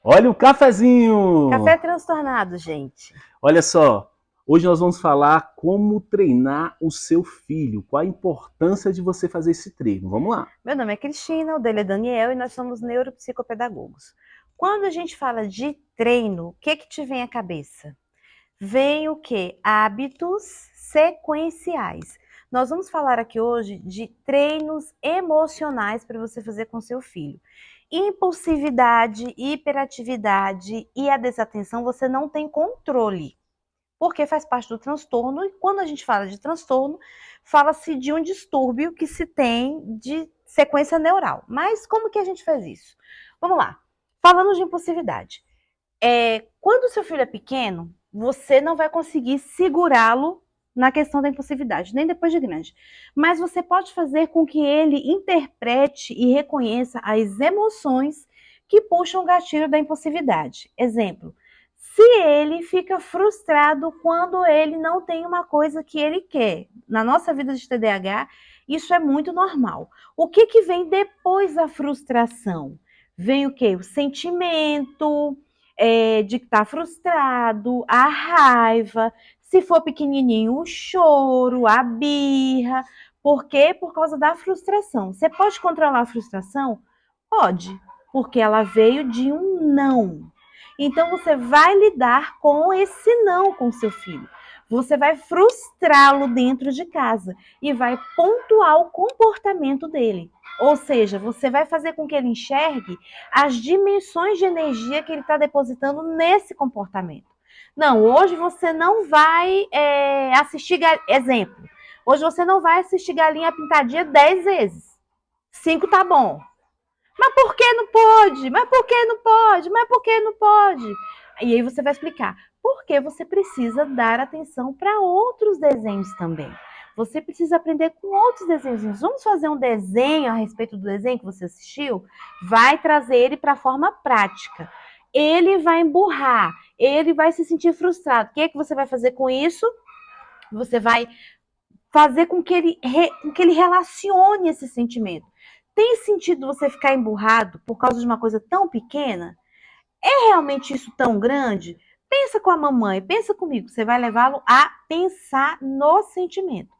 Olha o cafezinho! Café transtornado, gente. Olha só, hoje nós vamos falar como treinar o seu filho, qual a importância de você fazer esse treino. Vamos lá. Meu nome é Cristina, o dele é Daniel e nós somos neuropsicopedagogos. Quando a gente fala de treino, o que te vem à cabeça? Vem o quê? Hábitos sequenciais. Nós vamos falar aqui hoje de treinos emocionais para você fazer com seu filho. Impulsividade, hiperatividade e a desatenção você não tem controle, porque faz parte do transtorno, e quando a gente fala de transtorno, fala-se de um distúrbio que se tem de sequência neural. Mas como que a gente faz isso? Vamos lá. Falando de impulsividade. Quando o seu filho é pequeno, você não vai conseguir segurá-lo na questão da impulsividade, nem depois de grande. Mas você pode fazer com que ele interprete e reconheça as emoções que puxam o gatilho da impulsividade. Exemplo, se ele fica frustrado quando ele não tem uma coisa que ele quer. Na nossa vida de TDAH, isso é muito normal. O que vem depois da frustração? Vem o quê? O sentimento, de estar frustrado, a raiva, se for pequenininho, o choro, a birra. Por quê? Por causa da frustração. Você pode controlar a frustração? Pode, porque ela veio de um não. Então você vai lidar com esse não com seu filho. Você vai frustrá-lo dentro de casa e vai pontuar o comportamento dele. Ou seja, você vai fazer com que ele enxergue as dimensões de energia que ele está depositando nesse comportamento. Não, hoje você não vai assistir. Exemplo, hoje você não vai assistir Galinha Pintadinha 10 vezes. 5 tá bom. Mas por que não pode? Mas por que não pode? Mas por que não pode? E aí você vai explicar. Porque você precisa dar atenção para outros desenhos também. Você precisa aprender com outros desenhos. Vamos fazer um desenho a respeito do desenho que você assistiu? Vai trazer ele para a forma prática. Ele vai emburrar, ele vai se sentir frustrado. O que é que você vai fazer com isso? Você vai fazer com que ele relacione esse sentimento. Tem sentido você ficar emburrado por causa de uma coisa tão pequena? É realmente isso tão grande? Pensa com a mamãe, pensa comigo. Você vai levá-lo a pensar no sentimento.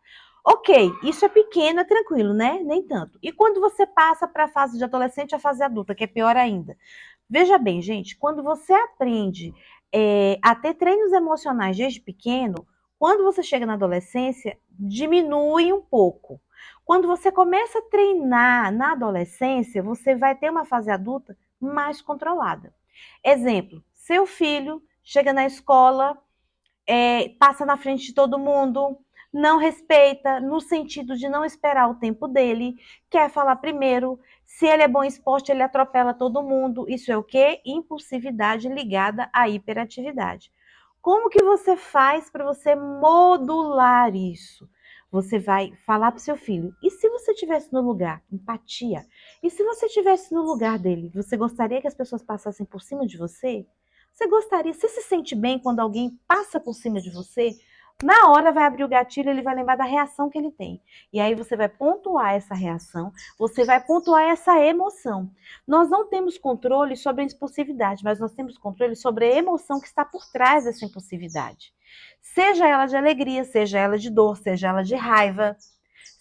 Ok, isso é pequeno, é tranquilo, né? Nem tanto. E quando você passa para a fase de adolescente, a fase adulta, que é pior ainda. Veja bem, gente, quando você aprende a ter treinos emocionais desde pequeno, quando você chega na adolescência, diminui um pouco. Quando você começa a treinar na adolescência, você vai ter uma fase adulta mais controlada. Exemplo, seu filho chega na escola, passa na frente de todo mundo, não respeita, no sentido de não esperar o tempo dele, quer falar primeiro. Se ele é bom em esporte, ele atropela todo mundo. Isso é o quê? Impulsividade ligada à hiperatividade. Como que você faz para você modular isso? Você vai falar para o seu filho, e se você estivesse no lugar, empatia, e se você estivesse no lugar dele, você gostaria que as pessoas passassem por cima de você? Você gostaria, você se sente bem quando alguém passa por cima de você? Na hora vai abrir o gatilho, ele vai lembrar da reação que ele tem. E aí você vai pontuar essa reação, você vai pontuar essa emoção. Nós não temos controle sobre a impulsividade, mas nós temos controle sobre a emoção que está por trás dessa impulsividade. Seja ela de alegria, seja ela de dor, seja ela de raiva,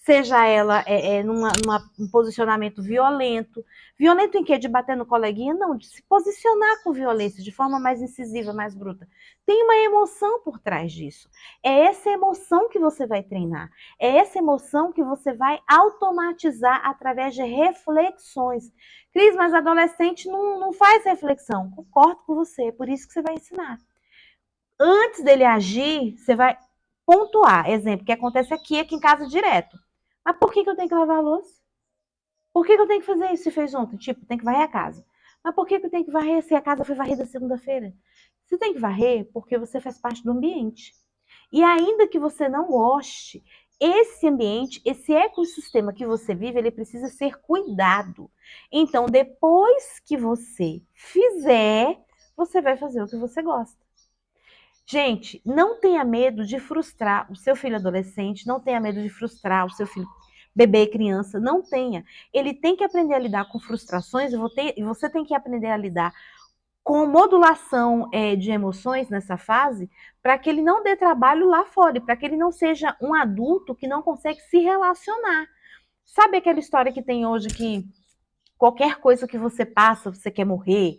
seja ela num posicionamento violento. Violento em quê? De bater no coleguinha? Não, de se posicionar com violência, de forma mais incisiva, mais bruta. Tem uma emoção por trás disso. É essa emoção que você vai treinar. É essa emoção que você vai automatizar através de reflexões. Cris, mas adolescente não faz reflexão. Concordo com você, é por isso que você vai ensinar. Antes dele agir, você vai pontuar. Exemplo, que acontece aqui em casa direto. Mas por que eu tenho que lavar a louça? Por que eu tenho que fazer isso se fez ontem? Tipo, tem que varrer a casa. Mas por que eu tenho que varrer se a casa foi varrida segunda-feira? Você tem que varrer porque você faz parte do ambiente. E ainda que você não goste, esse ambiente, esse ecossistema que você vive, ele precisa ser cuidado. Então, depois que você fizer, você vai fazer o que você gosta. Gente, não tenha medo de frustrar o seu filho adolescente, não tenha medo de frustrar o seu filho bebê, criança, não tenha. Ele tem que aprender a lidar com frustrações e você tem que aprender a lidar com modulação de emoções nessa fase, para que ele não dê trabalho lá fora, para que ele não seja um adulto que não consegue se relacionar. Sabe aquela história que tem hoje que qualquer coisa que você passa, você quer morrer?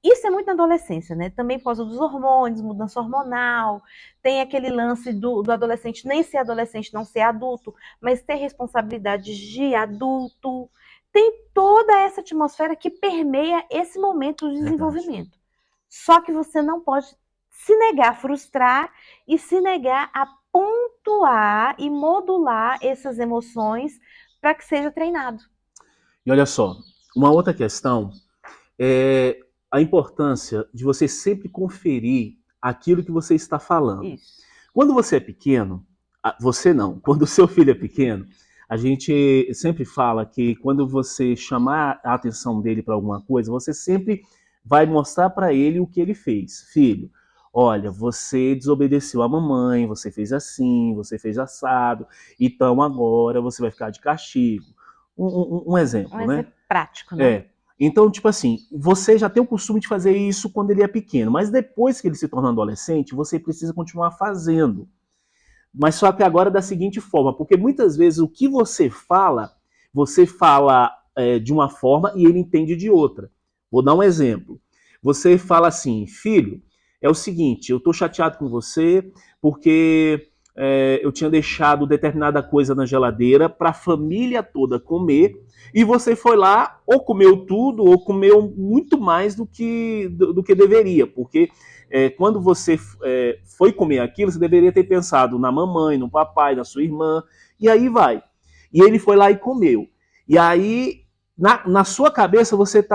Isso é muito na adolescência, né? Também por causa dos hormônios, mudança hormonal, tem aquele lance do adolescente nem ser adolescente, não ser adulto, mas ter responsabilidades de adulto. Tem toda essa atmosfera que permeia esse momento de desenvolvimento. Só que você não pode se negar a frustrar e se negar a pontuar e modular essas emoções para que seja treinado. E olha só, uma outra questão é a importância de você sempre conferir aquilo que você está falando. Isso. Quando você é pequeno, você não, quando o seu filho é pequeno, a gente sempre fala que quando você chamar a atenção dele para alguma coisa, você sempre vai mostrar para ele o que ele fez. Filho, olha, você desobedeceu a mamãe, você fez assim, você fez assado, então agora você vai ficar de castigo. Um exemplo, Um né? exemplo prático, né? É. Então, tipo assim, você já tem o costume de fazer isso quando ele é pequeno, mas depois que ele se torna adolescente, você precisa continuar fazendo. Mas só que agora da seguinte forma, porque muitas vezes o que você fala de uma forma e ele entende de outra. Vou dar um exemplo. Você fala assim, filho, é o seguinte, eu tô chateado com você porque eu tinha deixado determinada coisa na geladeira para a família toda comer e você foi lá ou comeu tudo ou comeu muito mais do que deveria, porque quando você foi comer aquilo, você deveria ter pensado na mamãe, no papai, na sua irmã, e aí vai. E ele foi lá e comeu. E aí, na sua cabeça, você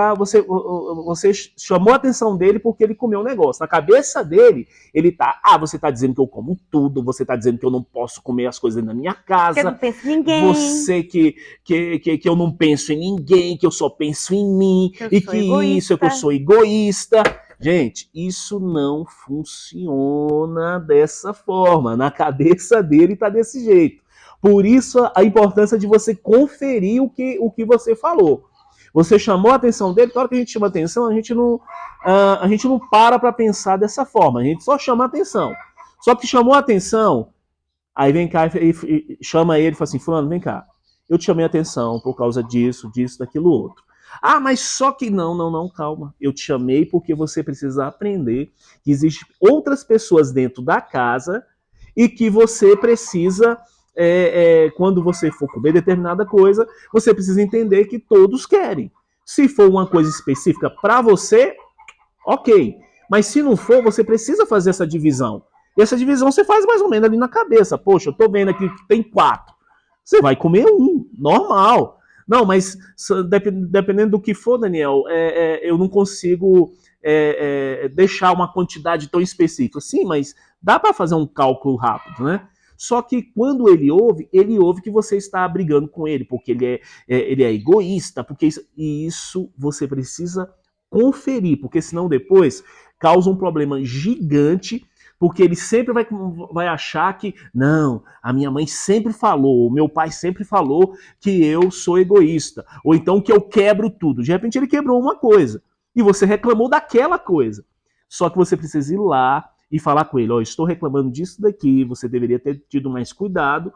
chamou a atenção dele porque ele comeu um negócio. Na cabeça dele, ele tá, você tá dizendo que eu como tudo, você tá dizendo que eu não posso comer as coisas na minha casa. Que eu não penso em ninguém. Você que eu não penso em ninguém, que eu só penso em mim, e que isso é que eu sou egoísta. Gente, isso não funciona dessa forma. Na cabeça dele tá desse jeito. Por isso a importância de você conferir o que você falou. Você chamou a atenção dele, claro que a gente chama atenção, a gente não para pensar dessa forma, a gente só chama a atenção. Só que chamou a atenção, aí vem cá e chama ele e fala assim, fulano, vem cá, eu te chamei a atenção por causa disso, daquilo, outro. Mas só que não, calma. Eu te chamei porque você precisa aprender que existem outras pessoas dentro da casa e que você precisa, quando você for comer determinada coisa, você precisa entender que todos querem. Se for uma coisa específica para você, ok. Mas se não for, você precisa fazer essa divisão. E essa divisão você faz mais ou menos ali na cabeça. Poxa, eu tô vendo aqui que tem 4. Você vai comer um, normal. Não, mas dependendo do que for, Daniel, eu não consigo deixar uma quantidade tão específica. Sim, mas dá para fazer um cálculo rápido, né? Só que quando ele ouve que você está brigando com ele, porque ele é egoísta, porque isso você precisa conferir, porque senão depois causa um problema gigante, porque ele sempre vai achar que, não, a minha mãe sempre falou, o meu pai sempre falou que eu sou egoísta, ou então que eu quebro tudo. De repente ele quebrou uma coisa, e você reclamou daquela coisa. Só que você precisa ir lá e falar com ele, estou reclamando disso daqui, você deveria ter tido mais cuidado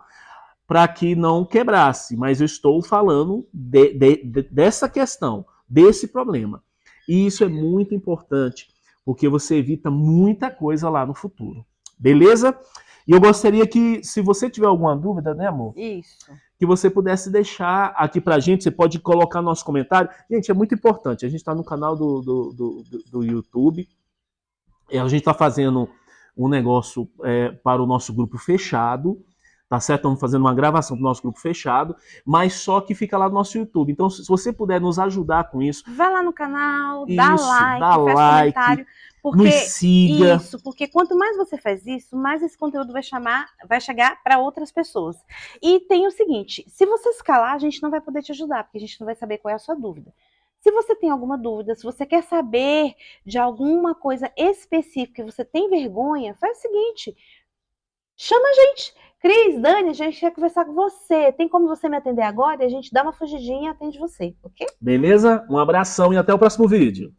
para que não quebrasse, mas eu estou falando dessa questão, desse problema. E isso é muito importante, porque você evita muita coisa lá no futuro. Beleza? E eu gostaria que, se você tiver alguma dúvida, né, amor? Isso. Que você pudesse deixar aqui pra gente, você pode colocar no nosso comentário. Gente, é muito importante, a gente está no canal do YouTube, a gente está fazendo um negócio para o nosso grupo fechado, tá certo? Estamos fazendo uma gravação do nosso grupo fechado, mas só que fica lá no nosso YouTube. Então, se você puder nos ajudar com isso... Vai lá no canal, isso, dá like, faz comentário. Porque, nos siga. Isso, porque quanto mais você faz isso, mais esse conteúdo vai chegar para outras pessoas. E tem o seguinte, se você escalar, a gente não vai poder te ajudar, porque a gente não vai saber qual é a sua dúvida. Se você tem alguma dúvida, se você quer saber de alguma coisa específica e você tem vergonha, faz o seguinte, chama a gente. Cris, Dani, a gente quer conversar com você. Tem como você me atender agora? E a gente dá uma fugidinha e atende você, ok? Beleza? Um abração e até o próximo vídeo.